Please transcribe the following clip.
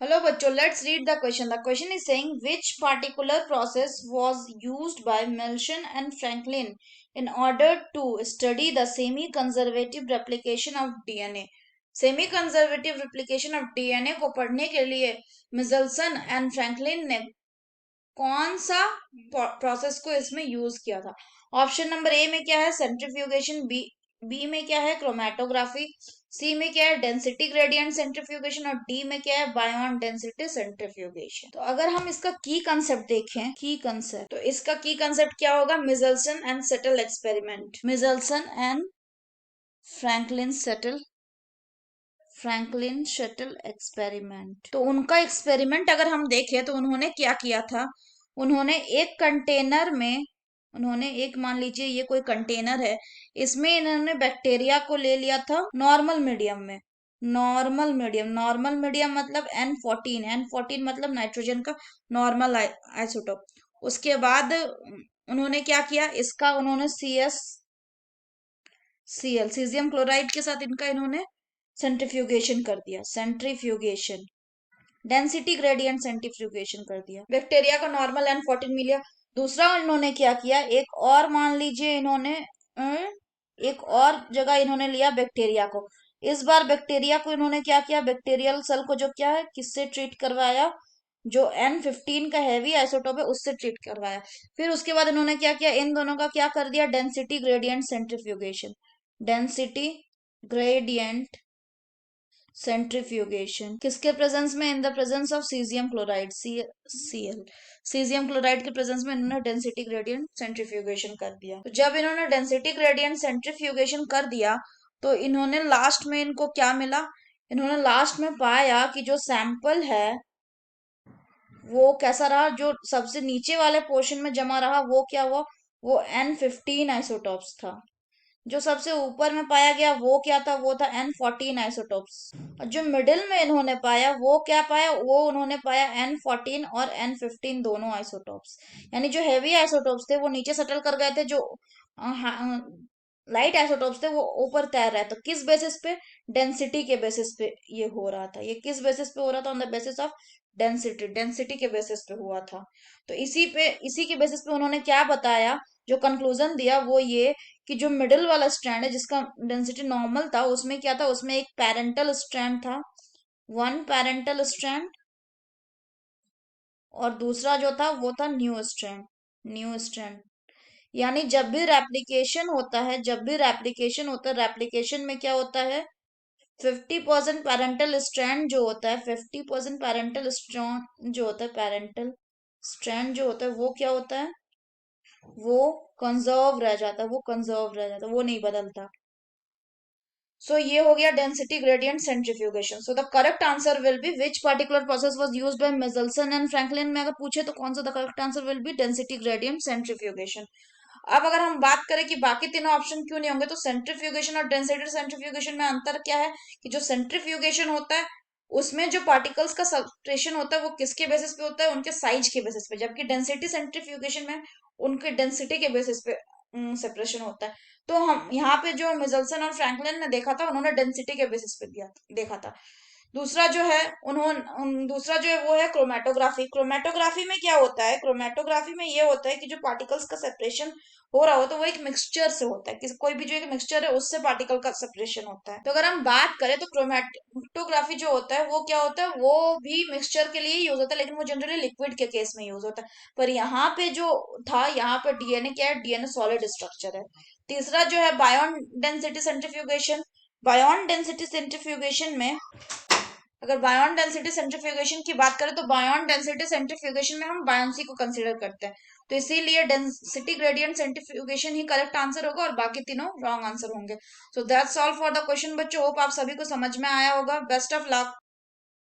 Hello, bachcho. Let's read the question. The question is saying which particular process was used by Melton and Franklin in order to study the semi-conservative replication of DNA. Semi conservative replication of DNA को पढ़ने के लिए मिजल्सन and Franklin ने कौन सा process को इसमें use किया था। ऑप्शन नंबर ए में क्या है, सेंट्रीफ्यूगेशन। बी में क्या है, क्रोमेटोग्राफी। सी में क्या है, डेंसिटी ग्रेडियंट सेंट्रीफ्यूगेशन। और डी में क्या है, बायोन डेंसिटी सेंट्रीफ्यूगेशन। तो अगर हम इसका की कंसेप्ट देखें, की कंसेप्ट, तो इसका की कंसेप्ट क्या होगा, Meselson and Stahl experiment. Meselson and Franklin Stahl Franklin Stahl experiment. तो उनका एक्सपेरिमेंट अगर हम देखें तो उन्होंने क्या किया था, उन्होंने एक कंटेनर में, उन्होंने एक, मान लीजिए ये कोई कंटेनर है, इसमें इन्होंने बैक्टीरिया को ले लिया था नॉर्मल मीडियम में। नॉर्मल मीडियम मतलब N14 मतलब नाइट्रोजन का नॉर्मल आइसोटोप। उसके बाद उन्होंने क्या किया, इसका उन्होंने सीएल सीजियम क्लोराइड के साथ इनका इन्होंने सेंट्रीफ्यूगेशन कर दिया, सेंट्रीफ्यूगेशन डेंसिटी ग्रेडियंट सेंट्रीफ्यूगेशन कर दिया। बैक्टीरिया का नॉर्मल N14 मिल गया। दूसरा इन्होंने क्या किया, एक और, मान लीजिए इन्होंने एक और जगह इन्होंने लिया बैक्टीरिया को। इस बार बैक्टीरिया को इन्होंने क्या किया, बैक्टीरियल सेल को जो क्या है, किससे ट्रीट करवाया, जो N15 का हैवी आइसोटोप है उससे ट्रीट करवाया। फिर उसके बाद इन्होंने क्या किया, इन दोनों का क्या कर दिया, density gradient centrifugation. Density gradient centrifugation किसके प्रेजेंस में, in the presence of caesium chloride, CL. Caesium chloride के प्रेजेंस में इन्होंने डेंसिटी ग्रेडियंट सेंट्रीफ्यूगेशन कर दिया। तो जब इन्होंने डेंसिटी ग्रेडियंट सेंट्रीफ्यूगेशन कर दिया तो इन्होंने लास्ट में, इनको क्या मिला, इन्होंने लास्ट में पाया कि जो सैंपल है वो कैसा रहा, जो सबसे नीचे वाले पोर्शन में जमा रहा वो क्या हुआ, वो N15 आइसोटॉप्स था। जो सबसे ऊपर में पाया गया वो क्या था, वो था N14 आइसोटोप्स। और जो मिडिल में इन्होंने पाया वो क्या पाया, वो उन्होंने पाया N14 और N15 दोनों आइसोटोप्स। यानी जो हैवी आइसोटोप्स थे वो नीचे सेटल कर गए थे, जो लाइट आइसोटोप्स थे वो ऊपर तैर रहे। तो किस बेसिस पे, डेंसिटी के बेसिस पे ये हो रहा था। ये किस बेसिस पे हो रहा था, on the basis of density, density के बेसिस पे हुआ था। तो इसी के बेसिस पे उन्होंने क्या बताया, जो कंक्लूजन दिया वो ये कि जो मिडिल वाला स्ट्रैंड है जिसका डेंसिटी नॉर्मल था, उसमें क्या था, उसमें एक पेरेंटल स्ट्रैंड था, वन पेरेंटल स्ट्रैंड। और दूसरा जो था वो था न्यू स्ट्रैंड। यानी जब भी रेप्लिकेशन होता है, रेप्लिकेशन में क्या होता है, 50% पेरेंटल स्ट्रैंड जो होता है, 50% पेरेंटल स्ट्रैंड जो होता है, पेरेंटल स्ट्रैंड जो होता है वो क्या होता है, वो कंजर्व रह जाता है, वो नहीं बदलता। सो ये हो गया density gradient centrifugation. So the correct answer will be which particular process was used by Meselson and Franklin में अगर पूछे तो कौन सा, the correct answer will be density gradient centrifugation. अब अगर हम बात करें कि बाकी तीनों ऑप्शन क्यों नहीं होंगे, तो सेंट्रीफ्यूगेशन और डेंसिटी सेंट्रीफ्यूगेशन में अंतर क्या है, कि जो सेंट्रीफ्यूगेशन होता है उसमें जो पार्टिकल्स का सेपरेशन होता है वो किसके बेसिस पे होता है, उनके साइज के बेसिस पे। जबकि डेंसिटी सेंट्रीफ्यूगेशन में उनके डेंसिटी के बेसिस पे सेपरेशन होता है। तो हम यहाँ पे जो मिजल्सन और फ्रैंकलिन ने देखा था, उन्होंने डेंसिटी के बेसिस पे देखा था। दूसरा जो है, दूसरा जो है वो है क्रोमेटोग्राफी। क्रोमेटोग्राफी में क्या होता है, क्रोमेटोग्राफी में ये होता है कि जो पार्टिकल्स का सेपरेशन हो रहा हो तो वो एक मिक्सचर से होता है, कि कोई भी जो एक मिक्सचर है उससे पार्टिकल का सेपरेशन होता है। तो अगर हम बात करें तो क्रोमेटोग्राफी जो होता है वो क्या होता है, वो भी मिक्सचर के लिए यूज होता है, लेकिन वो जनरली लिक्विड के केस में यूज होता है। पर यहाँ पे जो था, यहाँ पे डीएनए क्या है, डीएनए सॉलिड स्ट्रक्चर है। तीसरा जो है बायोन डेंसिटी सेंट्रीफ्यूगेशन। बायोन डेंसिटी सेंट्रीफ्यूगेशन में, अगर बायोन डेंसिटी सेंट्रीफ्यूगेशन की बात करें तो बायोन डेंसिटी सेंट्रीफ्यूगेशन में हम बायोन्सी को कंसीडर करते हैं। तो इसीलिए डेंसिटी ग्रेडियंट सेंट्रीफ्यूगेशन ही करेक्ट आंसर होगा और बाकी तीनों रॉन्ग आंसर होंगे। So that's all for the question बच्चों। होप आप सभी को समझ में आया होगा। Best of luck.